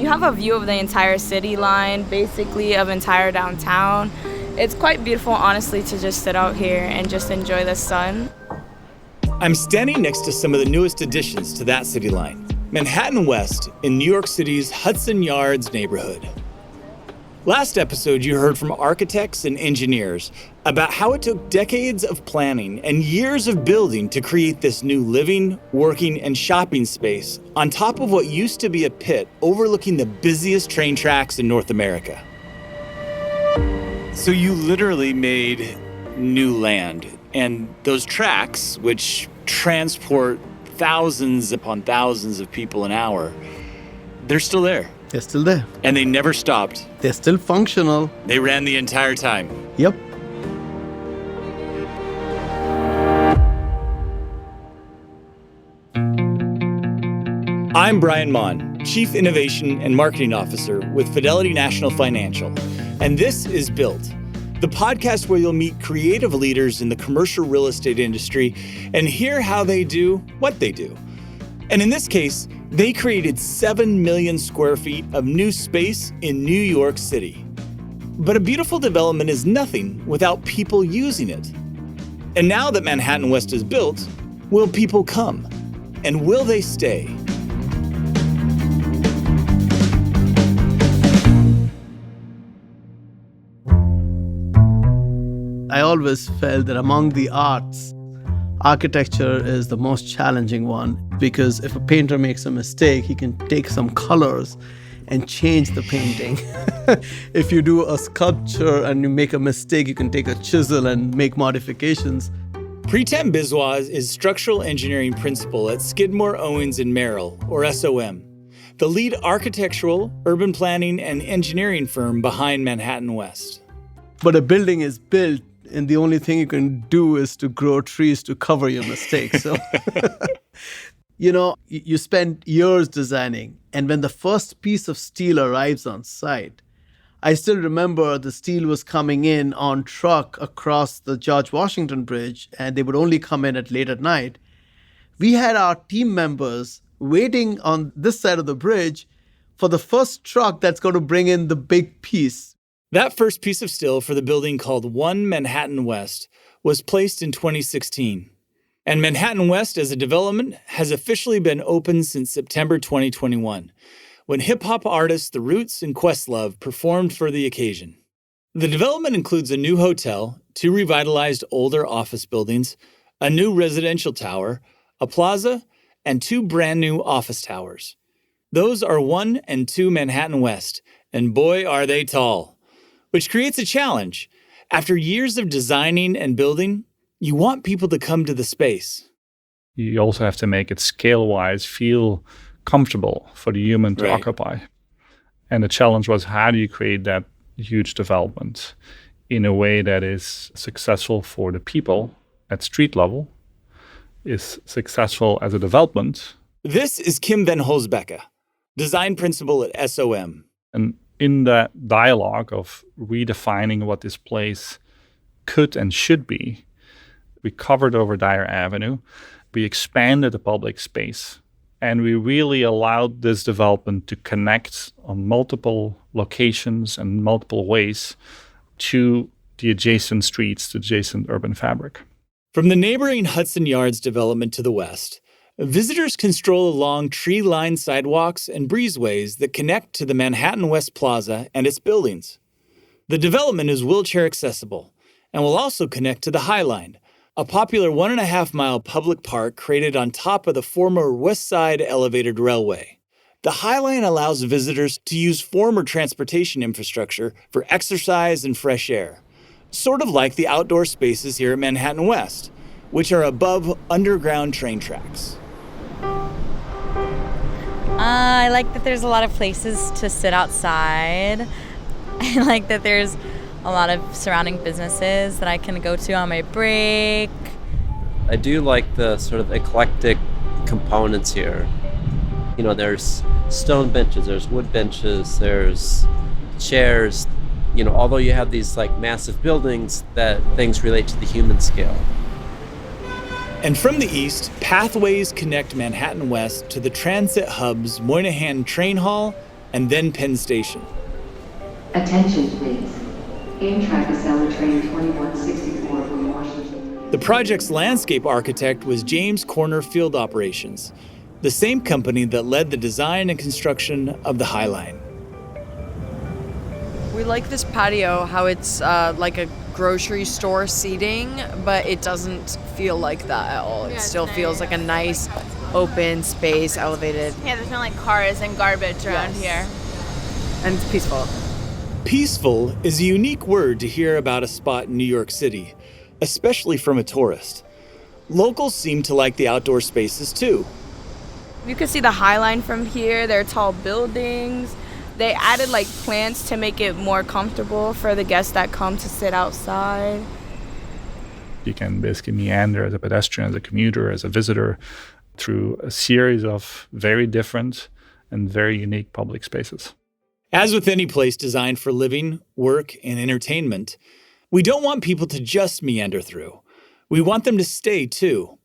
you have a view of the entire city line, basically of entire downtown. It's quite beautiful, honestly, to just sit out here and just enjoy the sun. I'm standing next to some of the newest additions to that city line, Manhattan West in New York City's Hudson Yards neighborhood. Last episode, you heard from architects and engineers about how it took decades of planning and years of building to create this new living, working, and shopping space on top of what used to be a pit overlooking the busiest train tracks in North America. So you literally made new land, and those tracks, which transport thousands upon thousands of people an hour, they're still there. They're still there. And they never stopped. They're still functional. They ran the entire time. Yep. I'm Brian Mon, Chief Innovation and Marketing Officer with Fidelity National Financial. And this is Built, the podcast where you'll meet creative leaders in the commercial real estate industry and hear how they do what they do. And in this case, they created 7 million square feet of new space in New York City. But a beautiful development is nothing without people using it. And now that Manhattan West is built, will people come? And will they stay? I always felt that among the arts, architecture is the most challenging one, because if a painter makes a mistake, he can take some colors and change the painting. If you do a sculpture and you make a mistake, you can take a chisel and make modifications. Pritam Biswas is structural engineering principal at Skidmore, Owings & Merrill, or SOM, the lead architectural, urban planning, and engineering firm behind Manhattan West. But a building is built, and the only thing you can do is to grow trees to cover your mistakes. So, you spend years designing, and when the first piece of steel arrives on site, I still remember the steel was coming in on truck across the George Washington Bridge, and they would only come in late at night. We had our team members waiting on this side of the bridge for the first truck that's going to bring in the big piece. That first piece of steel for the building called 1 Manhattan West was placed in 2016. And Manhattan West as a development has officially been open since September 2021, when hip-hop artists The Roots and Questlove performed for the occasion. The development includes a new hotel, 2 revitalized older office buildings, a new residential tower, a plaza, and 2 brand new office towers. Those are 1 and 2 Manhattan West, and boy, are they tall. Which creates a challenge. After years of designing and building, you want people to come to the space. You also have to make it scale-wise feel comfortable for the human to occupy. And the challenge was, how do you create that huge development in a way that is successful for the people at street level, is successful as a development? This is Kim Van Holzbecke, design principal at SOM. And in that dialogue of redefining what this place could and should be, we covered over Dyer Avenue, we expanded the public space, and we really allowed this development to connect on multiple locations and multiple ways to the adjacent streets, to adjacent urban fabric. From the neighboring Hudson Yards development to the west, visitors can stroll along tree-lined sidewalks and breezeways that connect to the Manhattan West Plaza and its buildings. The development is wheelchair accessible and will also connect to the High Line, a popular 1.5-mile public park created on top of the former West Side Elevated Railway. The High Line allows visitors to use former transportation infrastructure for exercise and fresh air, sort of like the outdoor spaces here at Manhattan West, which are above underground train tracks. I like that there's a lot of places to sit outside. I like that there's a lot of surrounding businesses that I can go to on my break. I do like the sort of eclectic components here. There's stone benches, there's wood benches, there's chairs. Although you have these massive buildings, that things relate to the human scale. And from the east, pathways connect Manhattan West to the transit hubs Moynihan Train Hall and then Penn Station. Attention please. Amtrak Acela train 2164 from Washington. The project's landscape architect was James Corner Field Operations, the same company that led the design and construction of the High Line. We like this patio, how it's like a grocery store seating, but it doesn't feel like that at all. It still feels like a nice open space, elevated. Yeah, there's no like cars and garbage around here. And it's peaceful. Peaceful is a unique word to hear about a spot in New York City, especially from a tourist. Locals seem to like the outdoor spaces too. You can see the High Line from here. There are tall buildings. They added like plants to make it more comfortable for the guests that come to sit outside. You can basically meander as a pedestrian, as a commuter, as a visitor through a series of very different and very unique public spaces. As with any place designed for living, work, and entertainment, we don't want people to just meander through. We want them to stay too.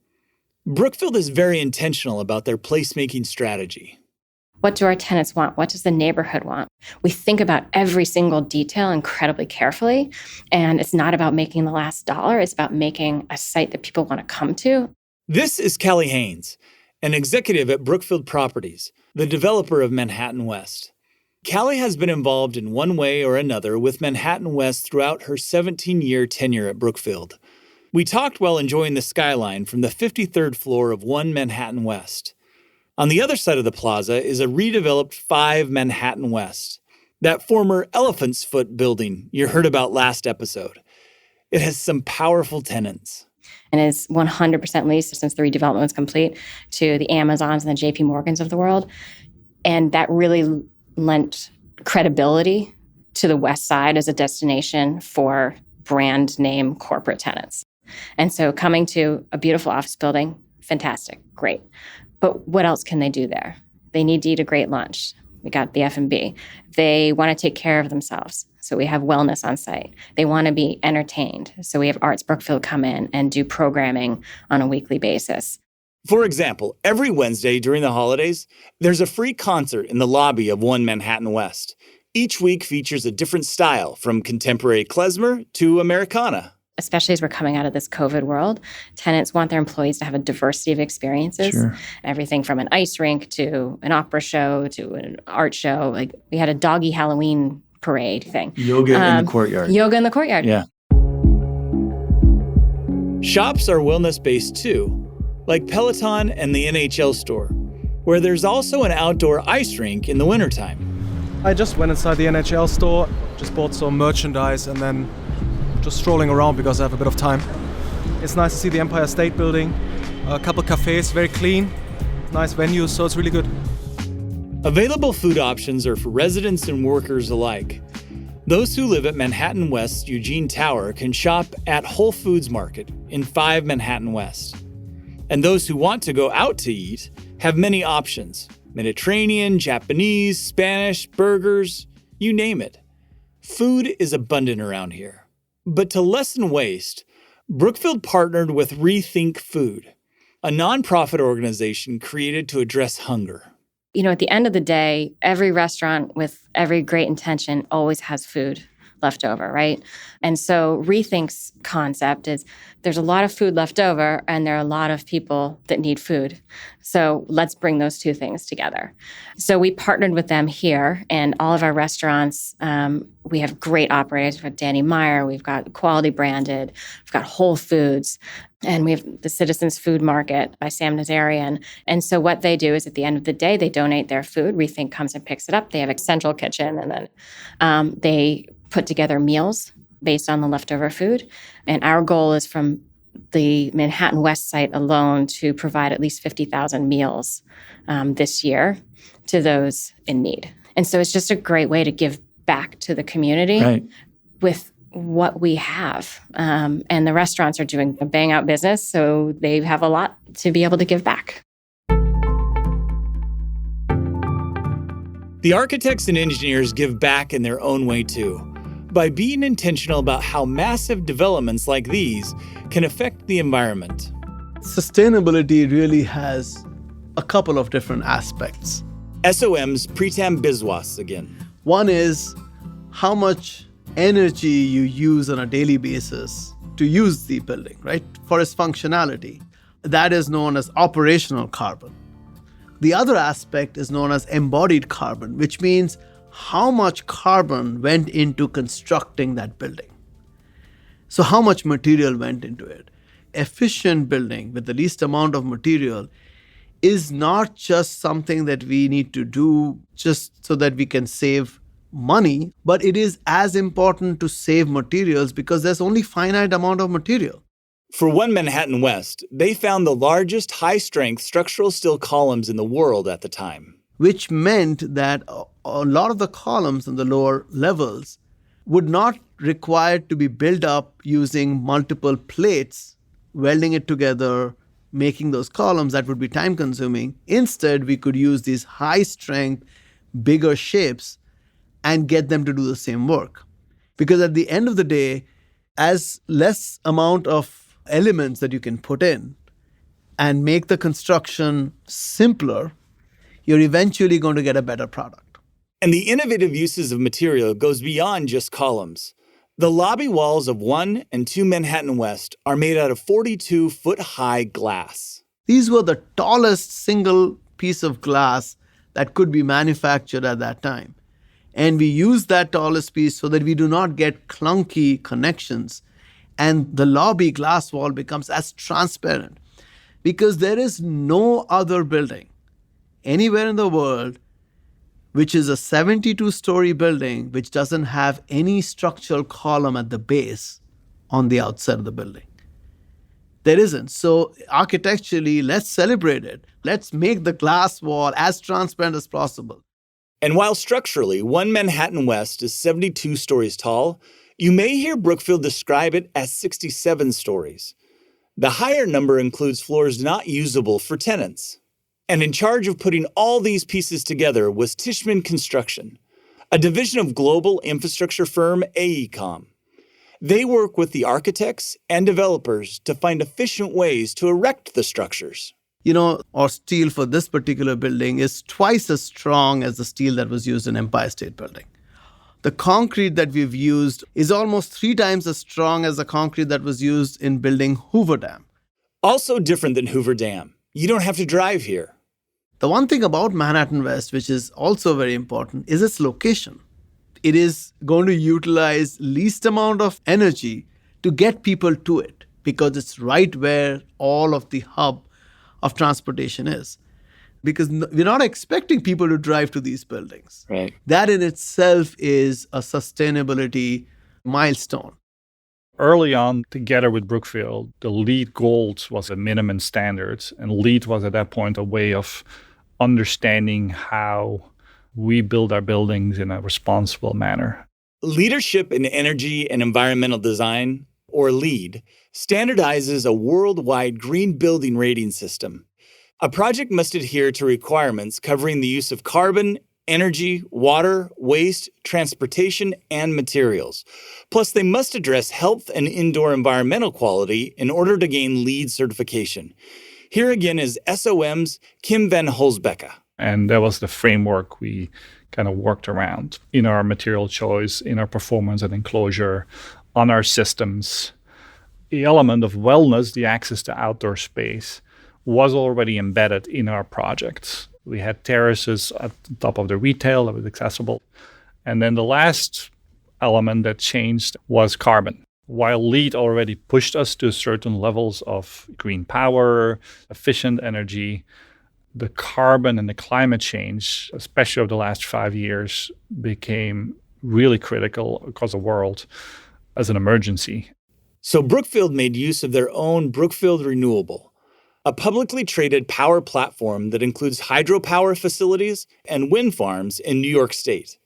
Brookfield is very intentional about their placemaking strategy. What do our tenants want? What does the neighborhood want? We think about every single detail incredibly carefully, and it's not about making the last dollar. It's about making a site that people want to come to. This is Callie Haynes, an executive at Brookfield Properties, the developer of Manhattan West. Callie has been involved in one way or another with Manhattan West throughout her 17-year tenure at Brookfield. We talked while enjoying the skyline from the 53rd floor of 1 Manhattan West. On the other side of the plaza is a redeveloped 5 Manhattan West, that former Elephant's Foot building you heard about last episode. It has some powerful tenants. And it's 100% leased since the redevelopment was complete to the Amazons and the JP Morgans of the world. And that really lent credibility to the West Side as a destination for brand name corporate tenants. And so coming to a beautiful office building, fantastic, great. But what else can they do there? They need to eat a great lunch. We got the F&B. They want to take care of themselves. So we have wellness on site. They want to be entertained. So we have Arts Brookfield come in and do programming on a weekly basis. For example, every Wednesday during the holidays, there's a free concert in the lobby of 1 Manhattan West. Each week features a different style, from contemporary klezmer to Americana. Especially as we're coming out of this COVID world, tenants want their employees to have a diversity of experiences. Sure. Everything from an ice rink to an opera show to an art show. Like we had a doggy Halloween parade thing. Yoga in the courtyard. Yoga in the courtyard. Yeah. Shops are wellness-based too, like Peloton and the NHL store, where there's also an outdoor ice rink in the wintertime. I just went inside the NHL store, just bought some merchandise, and then just strolling around because I have a bit of time. It's nice to see the Empire State Building, a couple cafes, very clean, nice venues, so it's really good. Available food options are for residents and workers alike. Those who live at Manhattan West's Eugene Tower can shop at Whole Foods Market in 5 Manhattan West. And those who want to go out to eat have many options: Mediterranean, Japanese, Spanish, burgers, you name it. Food is abundant around here. But to lessen waste, Brookfield partnered with Rethink Food, a nonprofit organization created to address hunger. You know, at the end of the day, every restaurant with every great intention always has food left over, right? And so Rethink's concept is there's a lot of food left over and there are a lot of people that need food. So let's bring those two things together. So we partnered with them here, and all of our restaurants, we have great operators. We've got Danny Meyer, we've got Quality Branded, we've got Whole Foods, and we have the Citizens Food Market by Sam Nazarian. And so what they do is at the end of the day, they donate their food. Rethink comes and picks it up. They have a central kitchen, and then they put together meals based on the leftover food. And our goal is from the Manhattan West site alone to provide at least 50,000 meals this year to those in need. And so it's just a great way to give back to the community with what we have. And the restaurants are doing a bang out business, so they have a lot to be able to give back. The architects and engineers give back in their own way too, by being intentional about how massive developments like these can affect the environment. Sustainability really has a couple of different aspects. SOM's Pritam Biswas again. One is how much energy you use on a daily basis to use the building, right, for its functionality. That is known as operational carbon. The other aspect is known as embodied carbon, which means how much carbon went into constructing that building. So how much material went into it? Efficient building with the least amount of material is not just something that we need to do just so that we can save money, but it is as important to save materials because there's only finite amount of material. For One Manhattan West, they found the largest high-strength structural steel columns in the world at the time. Which meant that a lot of the columns in the lower levels would not require to be built up using multiple plates, welding it together, making those columns. That would be time consuming. Instead, we could use these high strength, bigger shapes and get them to do the same work. Because at the end of the day, as less amount of elements that you can put in and make the construction simpler, you're eventually going to get a better product. And the innovative uses of material goes beyond just columns. The lobby walls of 1 and 2 Manhattan West are made out of 42-foot-high glass. These were the tallest single piece of glass that could be manufactured at that time. And we use that tallest piece so that we do not get clunky connections. And the lobby glass wall becomes as transparent because there is no other building anywhere in the world which is a 72-story building which doesn't have any structural column at the base on the outside of the building. There isn't. So architecturally, let's celebrate it. Let's make the glass wall as transparent as possible. And while structurally, 1 Manhattan West is 72 stories tall, you may hear Brookfield describe it as 67 stories. The higher number includes floors not usable for tenants. And in charge of putting all these pieces together was Tishman Construction, a division of global infrastructure firm AECOM. They work with the architects and developers to find efficient ways to erect the structures. Our steel for this particular building is twice as strong as the steel that was used in Empire State Building. The concrete that we've used is almost 3 times as strong as the concrete that was used in building Hoover Dam. Also different than Hoover Dam, you don't have to drive here. The one thing about Manhattan West, which is also very important, is its location. It is going to utilize least amount of energy to get people to it because it's right where all of the hub of transportation is. Because we're not expecting people to drive to these buildings. Right. That in itself is a sustainability milestone. Early on, together with Brookfield, the LEED Gold was a minimum standard. And LEED was at that point a way of understanding how we build our buildings in a responsible manner. Leadership in Energy and Environmental Design, or LEED, standardizes a worldwide green building rating system. A project must adhere to requirements covering the use of carbon, energy, water, waste, transportation, and materials. Plus, they must address health and indoor environmental quality in order to gain LEED certification. Here again is SOM's Kim van Holsbecke. And that was the framework we kind of worked around in our material choice, in our performance and enclosure, on our systems. The element of wellness, the access to outdoor space, was already embedded in our projects. We had terraces at the top of the retail that was accessible. And then the last element that changed was carbon. While LEED already pushed us to certain levels of green power, efficient energy, the carbon and the climate change, especially over the last 5 years, became really critical across the world as an emergency. So Brookfield made use of their own Brookfield Renewable, a publicly traded power platform that includes hydropower facilities and wind farms in New York State.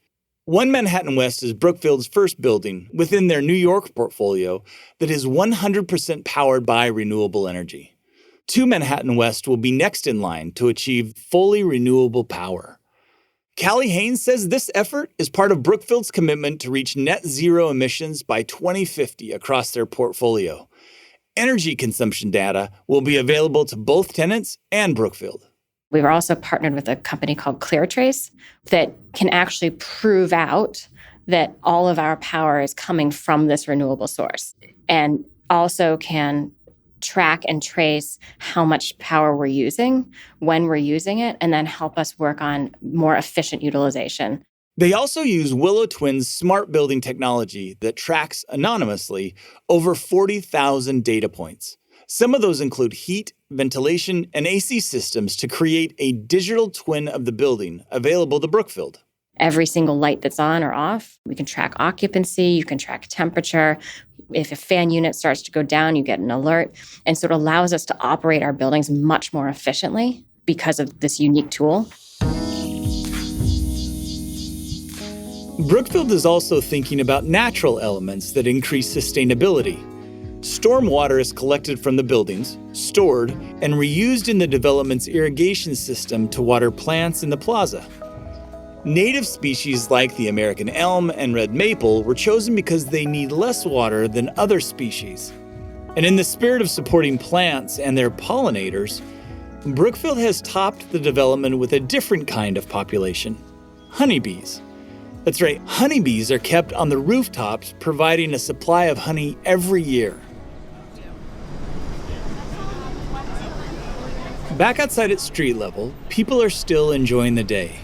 1 Manhattan West is Brookfield's first building within their New York portfolio that is 100% powered by renewable energy. 2 Manhattan West will be next in line to achieve fully renewable power. Callie Haynes says this effort is part of Brookfield's commitment to reach net zero emissions by 2050 across their portfolio. Energy consumption data will be available to both tenants and Brookfield. We were also partnered with a company called ClearTrace that can actually prove out that all of our power is coming from this renewable source, and also can track and trace how much power we're using, when we're using it, and then help us work on more efficient utilization. They also use Willow Twin's smart building technology that tracks anonymously over 40,000 data points. Some of those include heat, ventilation, and AC systems to create a digital twin of the building available to Brookfield. Every single light that's on or off, we can track occupancy, you can track temperature. If a fan unit starts to go down, you get an alert. And so it allows us to operate our buildings much more efficiently because of this unique tool. Brookfield is also thinking about natural elements that increase sustainability. Stormwater is collected from the buildings, stored, and reused in the development's irrigation system to water plants in the plaza. Native species like the American elm and red maple were chosen because they need less water than other species. And in the spirit of supporting plants and their pollinators, Brookfield has topped the development with a different kind of population, honeybees. That's right, honeybees are kept on the rooftops, providing a supply of honey every year. Back outside at street level, people are still enjoying the day.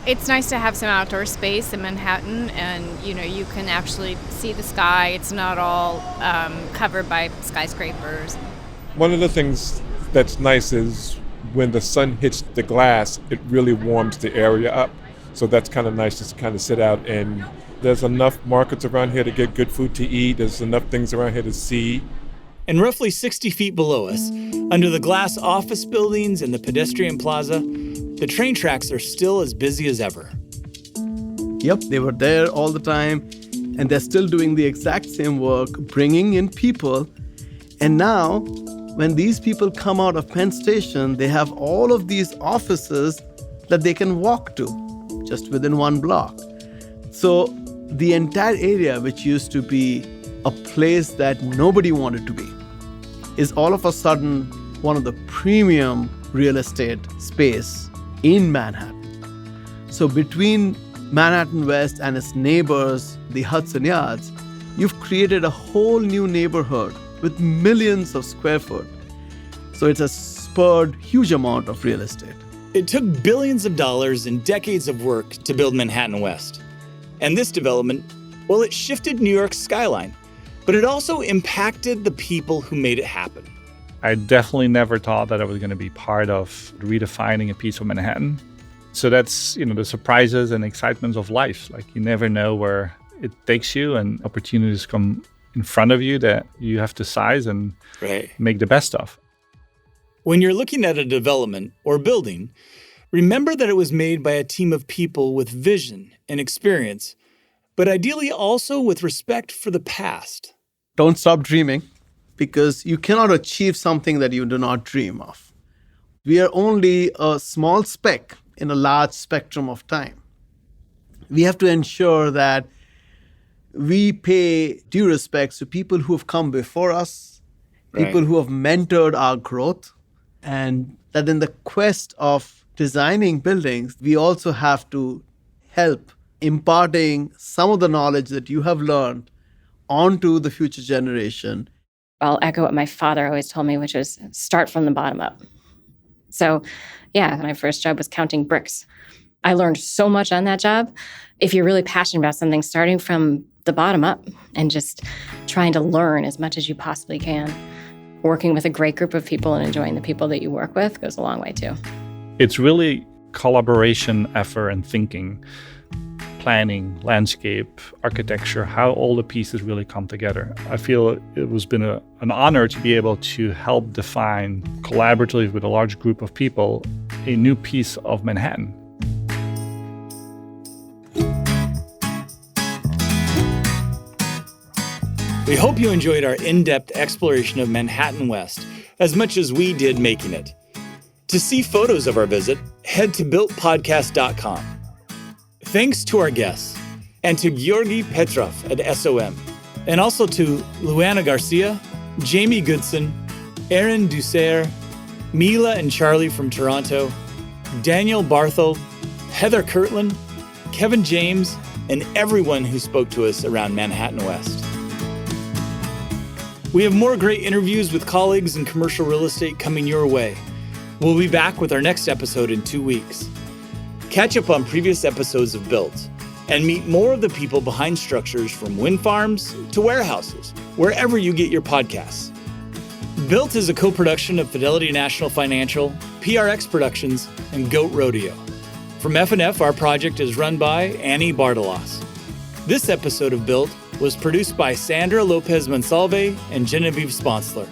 It's nice to have some outdoor space in Manhattan, and you can actually see the sky. It's not all covered by skyscrapers. One of the things that's nice is when the sun hits the glass, it really warms the area up. So that's kind of nice to kind of sit out, and there's enough markets around here to get good food to eat. There's enough things around here to see. And roughly 60 feet below us, under the glass office buildings and the pedestrian plaza, the train tracks are still as busy as ever. Yep, they were there all the time, and they're still doing the exact same work, bringing in people. And now, when these people come out of Penn Station, they have all of these offices that they can walk to, just within one block. So the entire area, which used to be a place that nobody wanted to be, is all of a sudden one of the premium real estate space in Manhattan. So between Manhattan West and its neighbors, the Hudson Yards, you've created a whole new neighborhood with millions of square foot. So it's a spurred huge amount of real estate. It took billions of dollars and decades of work to build Manhattan West. And this development, well, it shifted New York's skyline, but it also impacted the people who made it happen. I definitely never thought that I was going to be part of redefining a piece of Manhattan. So that's, the surprises and excitements of life. Like, you never know where it takes you, and opportunities come in front of you that you have to seize and make the best of. When you're looking at a development or building, remember that it was made by a team of people with vision and experience, but ideally also with respect for the past. Don't stop dreaming, because you cannot achieve something that you do not dream of. We are only a small speck in a large spectrum of time. We have to ensure that we pay due respects to people who have come before us, people who have mentored our growth, and that in the quest of designing buildings, we also have to help imparting some of the knowledge that you have learned onto the future generation. I'll echo what my father always told me, which is start from the bottom up. So, my first job was counting bricks. I learned so much on that job. If you're really passionate about something, starting from the bottom up and just trying to learn as much as you possibly can. Working with a great group of people and enjoying the people that you work with goes a long way too. It's really collaboration, effort, and thinking. Planning, landscape, architecture, how all the pieces really come together. I feel it has been an honor to be able to help define collaboratively with a large group of people a new piece of Manhattan. We hope you enjoyed our in-depth exploration of Manhattan West as much as we did making it. To see photos of our visit, head to builtpodcast.com. Thanks to our guests, and to Georgi Petrov at SOM, and also to Luana Garcia, Jamie Goodson, Aaron Dussert, Mila and Charlie from Toronto, Daniel Barthel, Heather Kirtland, Kevin James, and everyone who spoke to us around Manhattan West. We have more great interviews with colleagues in commercial real estate coming your way. We'll be back with our next episode in 2 weeks. Catch up on previous episodes of Built and meet more of the people behind structures from wind farms to warehouses, wherever you get your podcasts. Built is a co-production of Fidelity National Financial, PRX Productions, and Goat Rodeo. From F&F, our project is run by Annie Bartelos. This episode of Built was produced by Sandra Lopez Monsalve and Genevieve Sponsler.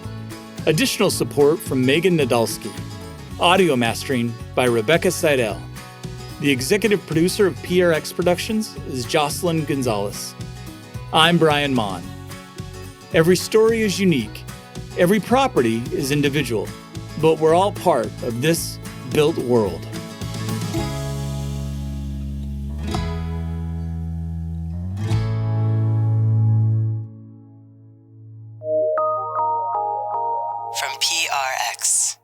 Additional support from Megan Nadolski. Audio mastering by Rebecca Seidel. The executive producer of PRX Productions is Jocelyn Gonzalez. I'm Brian Mon. Every story is unique. Every property is individual, but we're all part of this built world. From PRX.